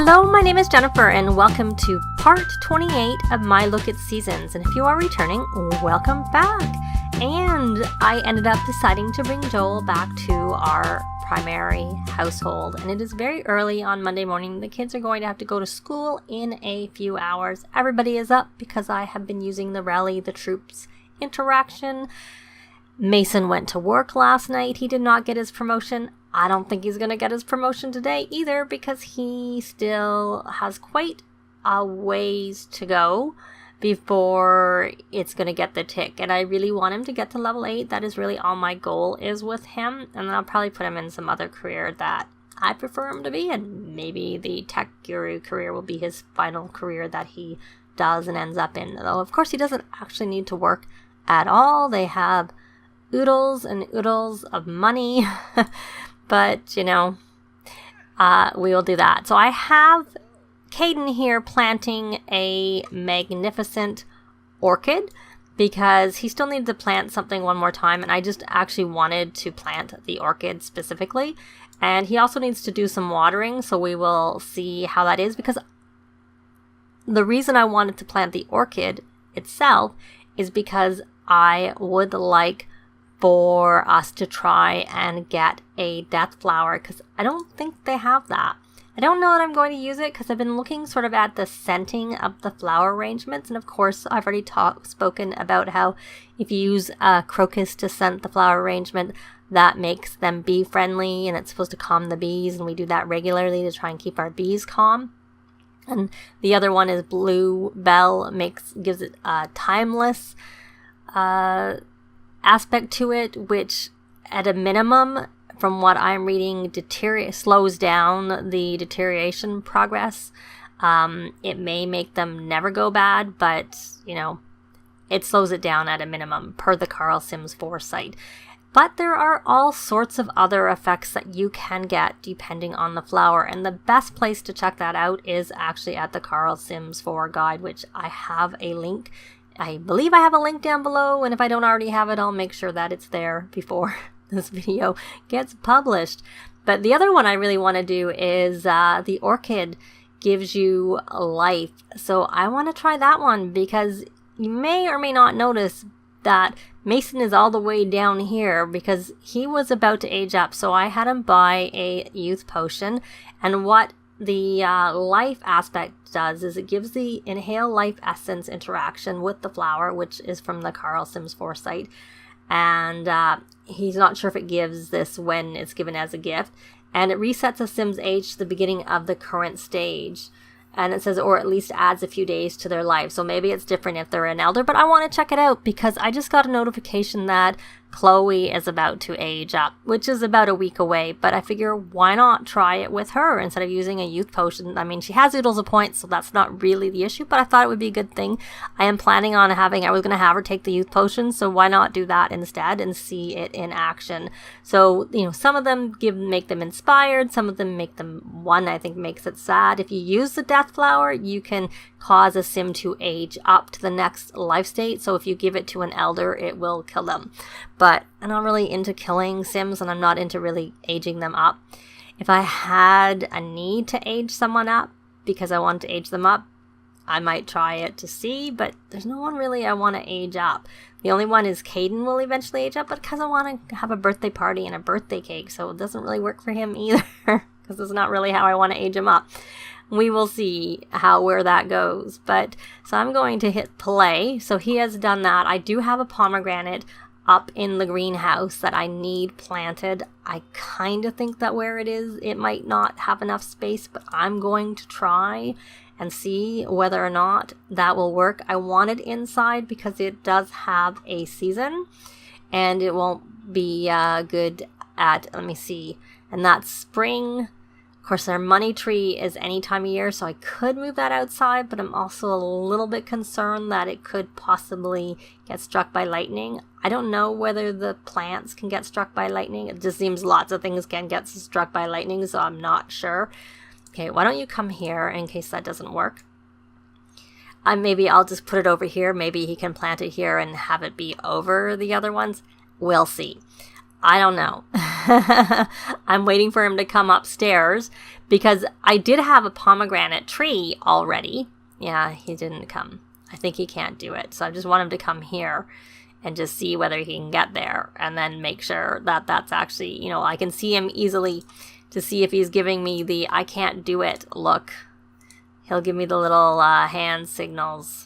Hello, my name is Jennifer and welcome to part 28 of my look at seasons. And if you are returning, welcome back. And I ended up deciding to bring Joel back to our primary household. And it is very early on Monday morning. The kids are going to have to go to school in a few hours. Everybody is up because I have been using the rally, the troops interaction. Mason went to work last night. He did not get his promotion. I don't think he's going to get his promotion today either because he still has quite a ways to go before it's going to get the tick. And I really want him to get to level 8. That is really all my goal is with him. And then I'll probably put him in some other career that I prefer him to be. And maybe the tech guru career will be his final career that he does and ends up in. Though, of course, he doesn't actually need to work at all. They have oodles and oodles of money. But, you know, we will do that. So I have Caden here planting a magnificent orchid because he still needs to plant something one more time. And I just actually wanted to plant the orchid specifically. And he also needs to do some watering. So we will see how that is, because the reason I wanted to plant the orchid itself is because I would like for us to try and get a death flower, because I don't think they have that. I don't know that I'm going to use it because I've been looking sort of at the scenting of the flower arrangements. And of course, I've already spoken about how if you use crocus to scent the flower arrangement, that makes them bee friendly and it's supposed to calm the bees. And we do that regularly to try and keep our bees calm. And the other one is bluebell, gives it a timeless aspect to it, which at a minimum, from what I'm reading, slows down the deterioration progress. It may make them never go bad, but you know, it slows it down at a minimum per the Carl Sims 4 site. But there are all sorts of other effects that you can get depending on the flower, and the best place to check that out is actually at the Carl Sims 4 guide, which I have a link. I believe I have a link down below, and if I don't already have it, I'll make sure that it's there before this video gets published. But the other one I really want to do is the orchid gives you life. So I want to try that one because you may or may not notice that Mason is all the way down here because he was about to age up. So I had him buy a youth potion, and what the life aspect does is it gives the inhale life essence interaction with the flower, which is from the Carl Sims 4 site. And he's not sure if it gives this when it's given as a gift. And it resets a Sim's age to the beginning of the current stage. And it says, or at least adds a few days to their life. So maybe it's different if they're an elder, but I want to check it out because I just got a notification that Chloe is about to age up, which is about a week away. But I figure, why not try it with her instead of using a youth potion? I mean, she has oodles of points, so that's not really the issue, but I thought it would be a good thing. I am planning on I was going to have her take the youth potion, so why not do that instead and see it in action? So, you know, some of them make them inspired, some of them make them, one I think makes it sad. If you use the death flower, you can cause a Sim to age up to the next life state. So if you give it to an elder, it will kill them. But I'm not really into killing Sims, and I'm not into really aging them up. If I had a need to age someone up because I want to age them up, I might try it to see, but there's no one really I want to age up. The only one is Caden will eventually age up, but because I want to have a birthday party and a birthday cake, so it doesn't really work for him either because it's not really how I want to age him up. We will see where that goes. But so I'm going to hit play. So he has done that. I do have a pomegranate up in the greenhouse that I need planted. I kind of think that where it is, it might not have enough space, but I'm going to try and see whether or not that will work. I want it inside because it does have a season and it won't be good at, let me see, and that's spring. Of course, their money tree is any time of year, so I could move that outside, but I'm also a little bit concerned that it could possibly get struck by lightning. I don't know whether the plants can get struck by lightning. It just seems lots of things can get struck by lightning, so I'm not sure. Okay, why don't you come here in case that doesn't work? Maybe I'll just put it over here. Maybe he can plant it here and have it be over the other ones. We'll see. I don't know. I'm waiting for him to come upstairs because I did have a pomegranate tree already. Yeah, he didn't come. I think he can't do it. So I just want him to come here and just see whether he can get there and then make sure that that's actually, you know, I can see him easily to see if he's giving me the I can't do it look. He'll give me the little hand signals.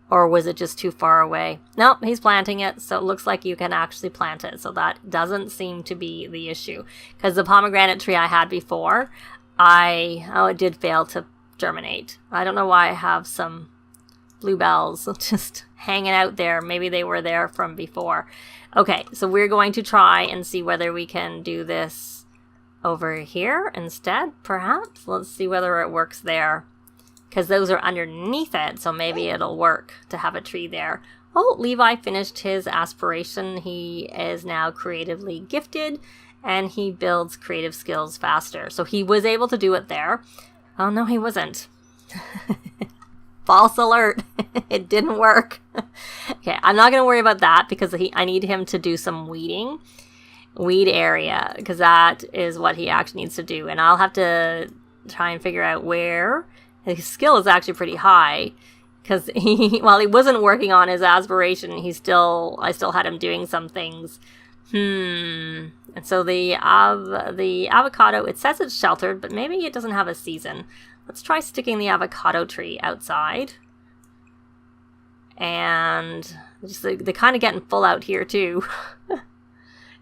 Or was it just too far away? Nope, he's planting it, so it looks like you can actually plant it. So that doesn't seem to be the issue. Because the pomegranate tree I had before, it did fail to germinate. I don't know why I have some bluebells just hanging out there. Maybe they were there from before. Okay, so we're going to try and see whether we can do this over here instead, perhaps. Let's see whether it works there. Because those are underneath it, so maybe it'll work to have a tree there. Oh, Levi finished his aspiration. He is now creatively gifted, and he builds creative skills faster. So he was able to do it there. Oh, no, he wasn't. False alert. It didn't work. Okay, I'm not going to worry about that because I need him to do some weeding. Weed area, because that is what he actually needs to do. And I'll have to try and figure out where. His skill is actually pretty high because while he wasn't working on his aspiration, I still had him doing some things. And so the avocado, it says it's sheltered, but maybe it doesn't have a season. Let's try sticking the avocado tree outside. And just they're kind of getting full out here too.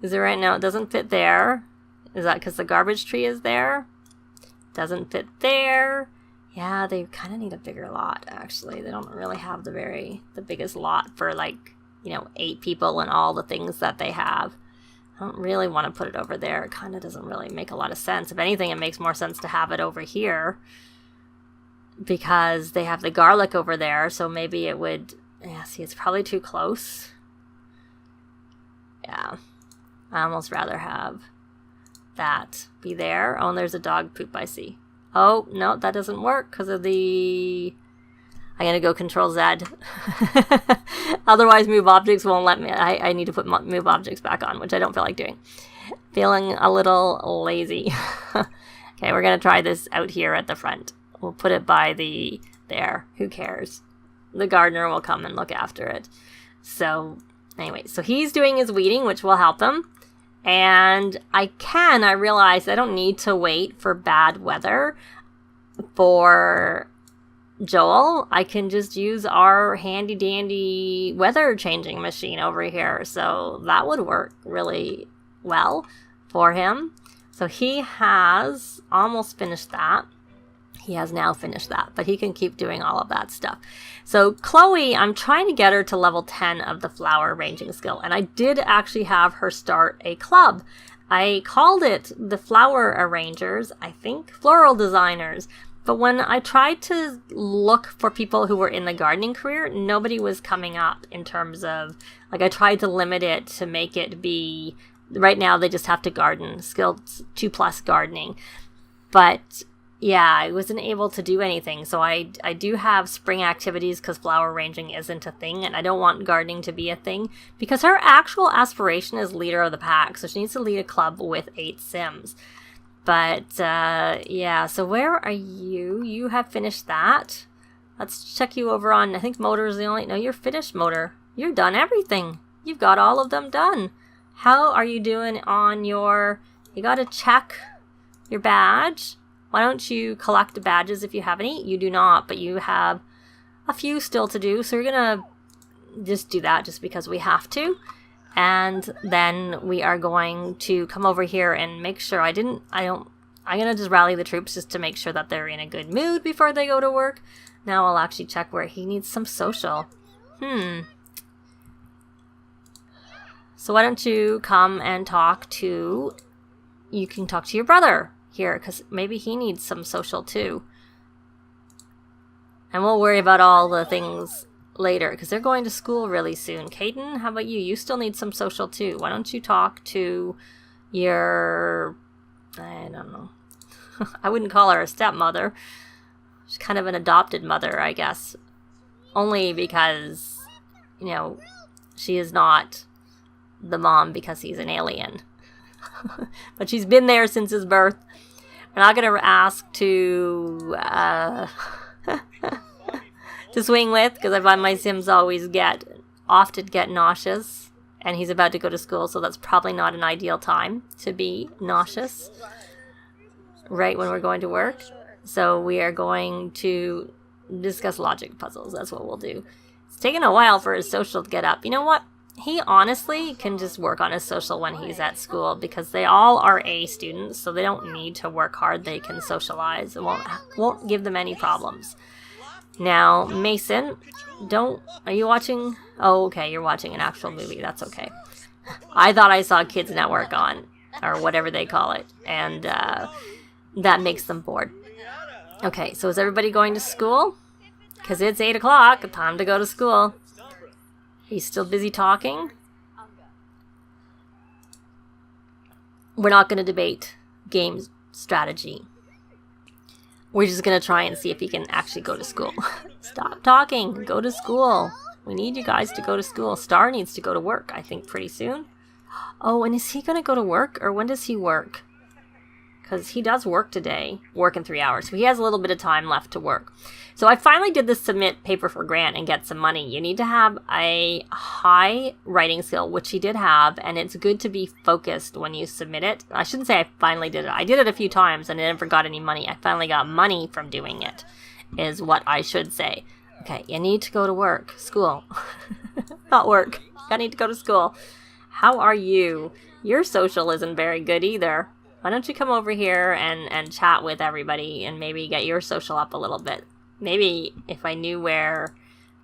Is it right now? It doesn't fit there. Is that because the garbage tree is there? Doesn't fit there. Yeah, they kind of need a bigger lot, actually. They don't really have the biggest lot for, 8 people and all the things that they have. I don't really want to put it over there. It kind of doesn't really make a lot of sense. If anything, it makes more sense to have it over here because they have the garlic over there, so maybe it would... Yeah, see, it's probably too close. Yeah, I almost rather have that be there. Oh, and there's a dog poop I see. Oh, no, that doesn't work because of the... I'm going to go Control Z. Otherwise, move objects won't let me. I need to put move objects back on, which I don't feel like doing. Feeling a little lazy. Okay, we're going to try this out here at the front. We'll put it by there. Who cares? The gardener will come and look after it. So, anyway, so he's doing his weeding, which will help him. And I realize I don't need to wait for bad weather for Joel. I can just use our handy dandy weather changing machine over here. So that would work really well for him. So he has almost finished that. He has now finished that, but he can keep doing all of that stuff. So Chloe, I'm trying to get her to level 10 of the flower arranging skill. And I did actually have her start a club. I called it the Flower Arrangers, I think, Floral Designers. But when I tried to look for people who were in the gardening career, nobody was coming up in terms of, I tried to limit it to make it be, right now they just have to garden, skilled 2+ gardening. But yeah, I wasn't able to do anything. So I do have spring activities because flower arranging isn't a thing. And I don't want gardening to be a thing because her actual aspiration is leader of the pack. So she needs to lead a club with 8 Sims. But yeah, so where are you? You have finished that. Let's check you over on, I think motor is the only, no, you're finished motor. You've done everything. You've got all of them done. How are you doing on your, you got to check your badge. Why don't you collect badges if you have any? You do not, but you have a few still to do. So you're going to just do that just because we have to. And then we are going to come over here and make sure I'm going to just rally the troops just to make sure that they're in a good mood before they go to work. Now I'll actually check where he needs some social. So why don't you come and talk to, you can talk to your brother here because maybe he needs some social too. And we'll worry about all the things later because they're going to school really soon. Caden, how about you? You still need some social too. Why don't you talk to your, I don't know. I wouldn't call her a stepmother. She's kind of an adopted mother, I guess. Only because, you know, She is not the mom because he's an alien. But she's been there since his birth. We're not going to ask to to swing with, because I find my Sims often get nauseous, and he's about to go to school, so that's probably not an ideal time to be nauseous right when we're going to work. So we are going to discuss logic puzzles. That's what we'll do. It's taken a while for his social to get up. You know what? He honestly can just work on his social when he's at school, because they all are A students, so they don't need to work hard. They can socialize. It won't give them any problems. Now, Mason, are you watching? Oh, okay, you're watching an actual movie. That's okay. I thought I saw Kids Network on, or whatever they call it, and that makes them bored. Okay, so is everybody going to school? Because it's 8 o'clock, time to go to school. He's still busy talking. We're not going to debate game strategy. We're just going to try and see if he can actually go to school. Stop talking. Go to school. We need you guys to go to school. Star needs to go to work, I think, pretty soon. Oh, and is he going to go to work? Or when does he work? Because he does work today. Work in 3 hours. So he has a little bit of time left to work. So I finally did this submit paper for grant and get some money. You need to have a high writing skill, which he did have, and it's good to be focused when you submit it. I shouldn't say I finally did it. I did it a few times and I never got any money. I finally got money from doing it, is what I should say. Okay, you need to go to work. School. Not work. I need to go to school. How are you? Your social isn't very good either. Why don't you come over here and chat with everybody and maybe get your social up a little bit? Maybe if I knew where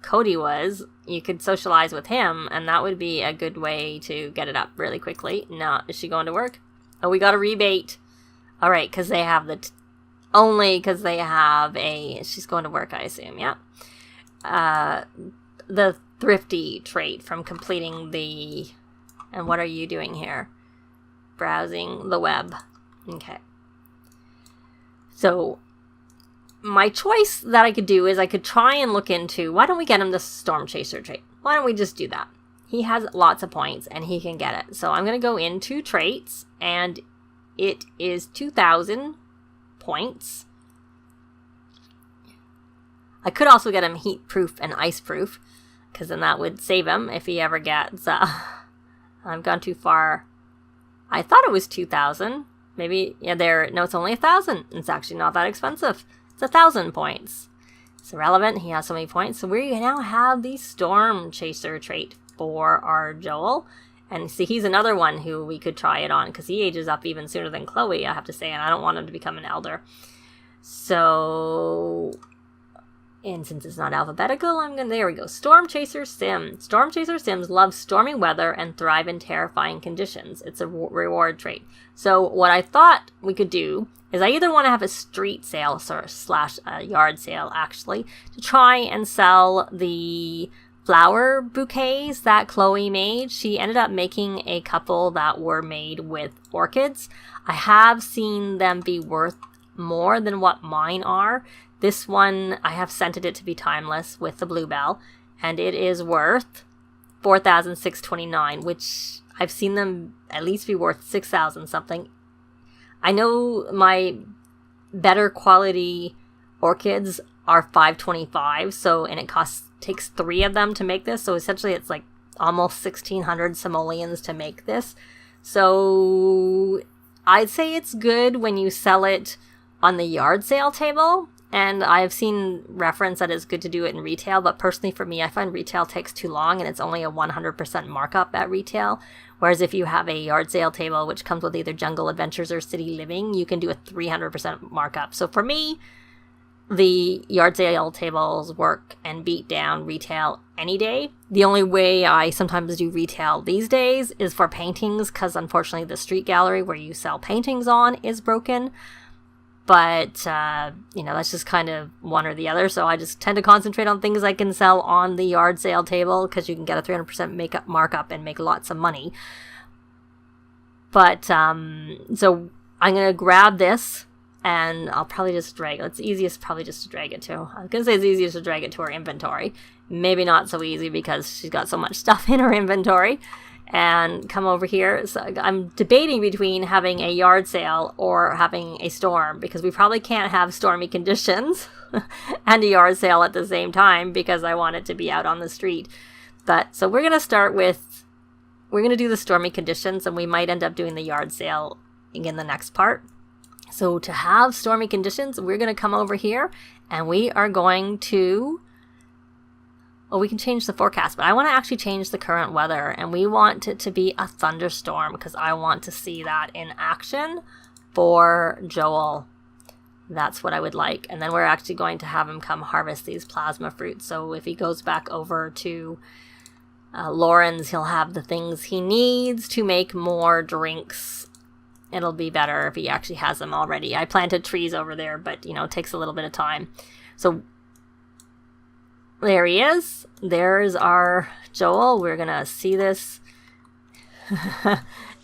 Cody was, you could socialize with him, and that would be a good way to get it up really quickly. Now, is she going to work? Oh, we got a rebate. All right, because they have only because they have she's going to work, I assume, yeah. The thrifty trait from completing and what are you doing here? Browsing the web. Okay. So my choice that I could do is I could try and look into, why don't we get him the Storm Chaser trait? Why don't we just do that? He has lots of points and he can get it. So I'm going to go into traits, and it is 2,000 points. I could also get him heat proof and ice proof, because then that would save him if he ever gets, I've gone too far. I thought it was 2,000. Maybe, yeah, no, it's only 1,000. It's actually not that expensive. It's 1,000 points. It's irrelevant. He has so many points. So we now have the Storm Chaser trait for our Joel. And see, he's another one who we could try it on, because he ages up even sooner than Chloe, I have to say, and I don't want him to become an elder. So, and since it's not alphabetical, there we go. Storm Chaser Sim. Storm Chaser Sims love stormy weather and thrive in terrifying conditions. It's a reward trait. So what I thought we could do is I either want to have a street sale slash a yard sale, actually, to try and sell the flower bouquets that Chloe made. She ended up making a couple that were made with orchids. I have seen them be worth more than what mine are. This one, I have scented it to be timeless with the bluebell, and it is worth 4,629, which I've seen them at least be worth 6,000 something. I know my better quality orchids are 525, and it takes 3 of them to make this, so essentially it's like almost 1,600 simoleons to make this. So I'd say it's good when you sell it on the yard sale table. And I've seen reference that it's good to do it in retail, but personally for me, I find retail takes too long and it's only a 100% markup at retail. Whereas if you have a yard sale table, which comes with either Jungle Adventures or City Living, you can do a 300% markup. So for me, the yard sale tables work and beat down retail any day. The only way I sometimes do retail these days is for paintings, because unfortunately the street gallery where you sell paintings on is broken. But, that's just kind of one or the other. So I just tend to concentrate on things I can sell on the yard sale table, because you can get a 300% markup and make lots of money. But, so I'm going to grab this And I'll probably just drag it. It's easiest probably just to drag it to. I was going to say it's easiest to drag it to her inventory. Maybe not so easy because she's got so much stuff in her inventory. And come over here. So I'm debating between having a yard sale or having a storm, because we probably can't have stormy conditions and a yard sale at the same time because I want it to be out on the street. But so we're going to start with, we're going to do the stormy conditions, and we might end up doing the yard sale in the next part. So to have stormy conditions, we're going to come over here and we are going to, well, we can change the forecast, but I want to actually change the current weather, and we want it to be a thunderstorm because I want to see that in action for Joel. That's what I would like. And then we're actually going to have him come harvest these plasma fruits. So if he goes back over to Lauren's, he'll have the things he needs to make more drinks. It'll be better if he actually has them already. I planted trees over there, but, you know, it takes a little bit of time. So there he is. There's our Joel. We're going to see this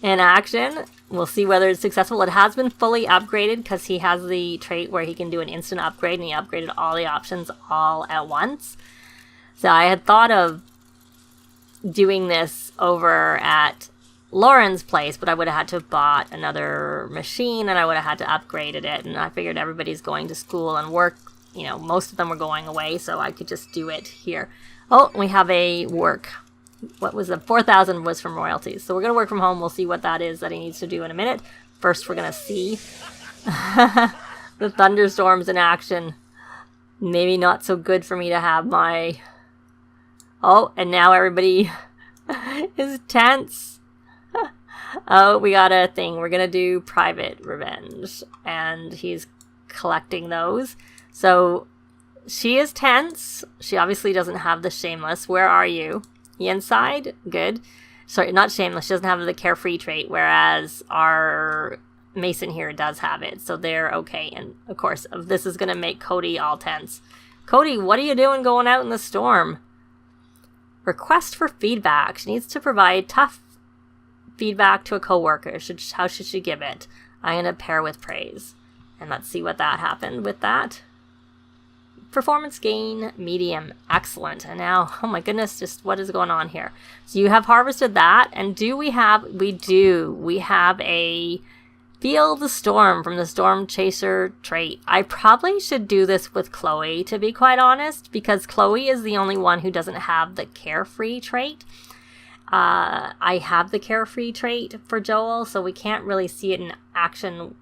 in action. We'll see whether it's successful. It has been fully upgraded because he has the trait where he can do an instant upgrade, and he upgraded all the options all at once. So I had thought of doing this over at Lauren's place, but I would have had to have bought another machine, and I would have had to upgraded it. And I figured everybody's going to school and work. You know, most of them were going away, so I could just do it here. Oh, we have a work. What was the 4,000 was from royalties. So we're going to work from home. We'll see what that is that he needs to do in a minute. First, we're going to see the thunderstorms in action. Maybe not so good for me to have my... Oh, and now everybody is tense. Oh, we got a thing. We're going to do private revenge. And he's collecting those. So she is tense. She obviously doesn't have the shameless. Where are you? You inside? Good. Sorry, not shameless. She doesn't have the carefree trait, whereas our Mason here does have it. So they're okay. And of course, this is going to make Cody all tense. Cody, what are you doing going out in the storm? Request for feedback. She needs to provide tough feedback to a coworker. How should she give it? I'm going to pair with praise. And let's see what that happened with that. Performance gain, medium, excellent. And now, oh my goodness, just what is going on here? So you have harvested that, and we have a feel the storm from the storm chaser trait. I probably should do this with Chloe, to be quite honest, because Chloe is the only one who doesn't have the carefree trait. I have the carefree trait for Joel, so we can't really see it in action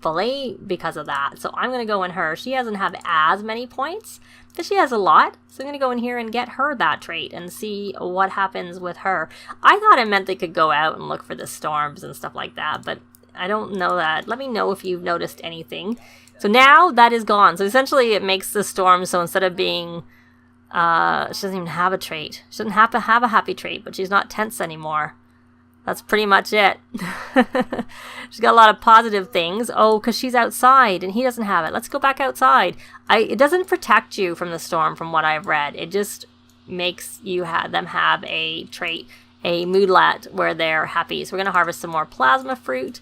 fully because of that. So I'm going to go in her. She doesn't have as many points, but she has a lot. So I'm going to go in here and get her that trait and see what happens with her. I thought it meant they could go out and look for the storms and stuff like that, but I don't know that. Let me know if you've noticed anything. So now that is gone. So essentially it makes the storm, so instead of being she doesn't even have a trait. She doesn't have to have a happy trait, but she's not tense anymore. That's pretty much it. She's got a lot of positive things. Oh, because she's outside and he doesn't have it. Let's go back outside. It doesn't protect you from the storm from what I've read. It just makes you them have a trait, a moodlet where they're happy. So we're going to harvest some more plasma fruit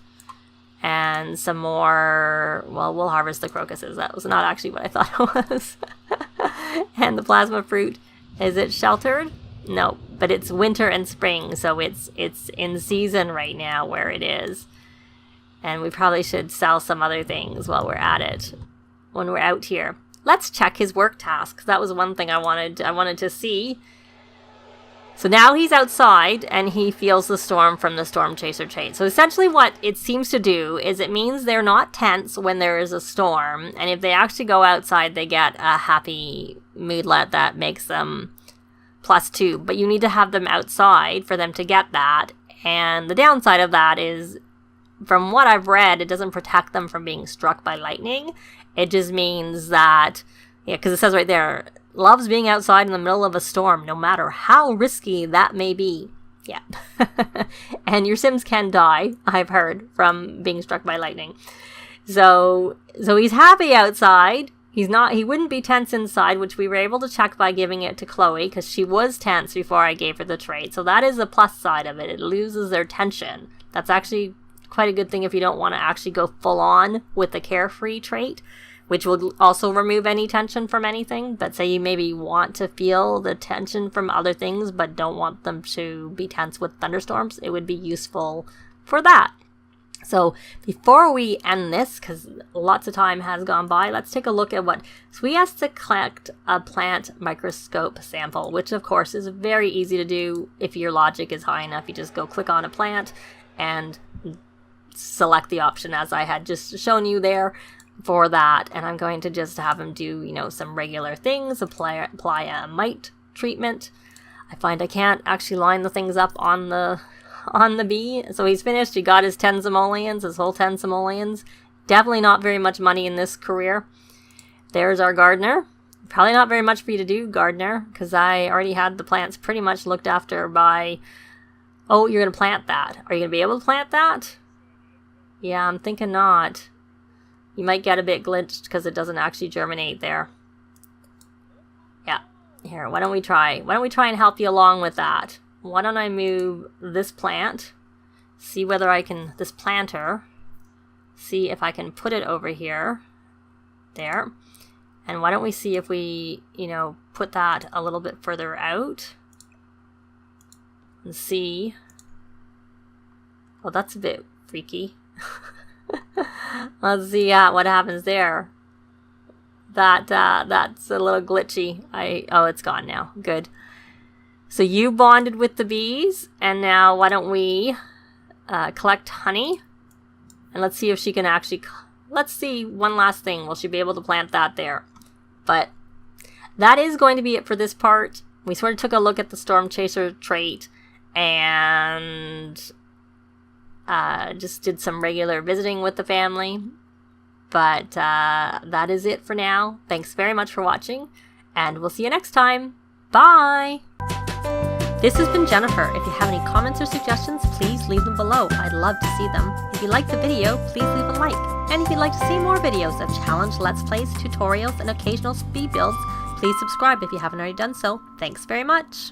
and some more, well, we'll harvest the crocuses. That was not actually what I thought it was. And the plasma fruit, is it sheltered? No, but it's winter and spring, so it's in season right now where it is. And we probably should sell some other things while we're at it when we're out here. Let's check his work tasks. That was one thing I wanted to see. So now he's outside and he feels the storm from the storm chaser trait. So essentially what it seems to do is it means they're not tense when there is a storm. And if they actually go outside, they get a happy moodlet that makes them +2, but you need to have them outside for them to get that. And the downside of that is, from what I've read, it doesn't protect them from being struck by lightning. It just means that, yeah, because it says right there, loves being outside in the middle of a storm, no matter how risky that may be. Yeah. And your Sims can die, I've heard, from being struck by lightning. So he's happy outside. He wouldn't be tense inside, which we were able to check by giving it to Chloe, because she was tense before I gave her the trait. So that is the plus side of it. It loses their tension. That's actually quite a good thing if you don't want to actually go full on with the carefree trait, which will also remove any tension from anything. But say you maybe want to feel the tension from other things but don't want them to be tense with thunderstorms, it would be useful for that. So before we end this, because lots of time has gone by, let's take a look at what... So we asked to collect a plant microscope sample, which of course is very easy to do if your logic is high enough. You just go click on a plant and select the option as I had just shown you there for that. And I'm going to just have him do, you know, some regular things, apply a mite treatment. I find I can't actually line the things up on the bee. So he's finished. He got his 10 simoleons, his whole 10 simoleons. Definitely not very much money in this career. There's our gardener. Probably not very much for you to do, gardener, because I already had the plants pretty much looked after by... Oh, you're going to plant that. Are you going to be able to plant that? Yeah, I'm thinking not. You might get a bit glitched because it doesn't actually germinate there. Yeah. Here, why don't we try? Why don't we try and help you along with that? Why don't I move this plant, see whether I can, this planter, see if I can put it over here, there. And why don't we see if we, you know, put that a little bit further out and see. Well, that's a bit freaky. Let's see what happens there. That's a little glitchy. Oh, it's gone now. Good. So you bonded with the bees, and now why don't we collect honey, and let's see if she can actually, let's see one last thing. Will she be able to plant that there? But that is going to be it for this part. We sort of took a look at the storm chaser trait and just did some regular visiting with the family. But that is it for now. Thanks very much for watching, and we'll see you next time. Bye! This has been Jennifer. If you have any comments or suggestions, please leave them below. I'd love to see them. If you liked the video, please leave a like. And if you'd like to see more videos of challenge, let's plays, tutorials, and occasional speed builds, please subscribe if you haven't already done so. Thanks very much.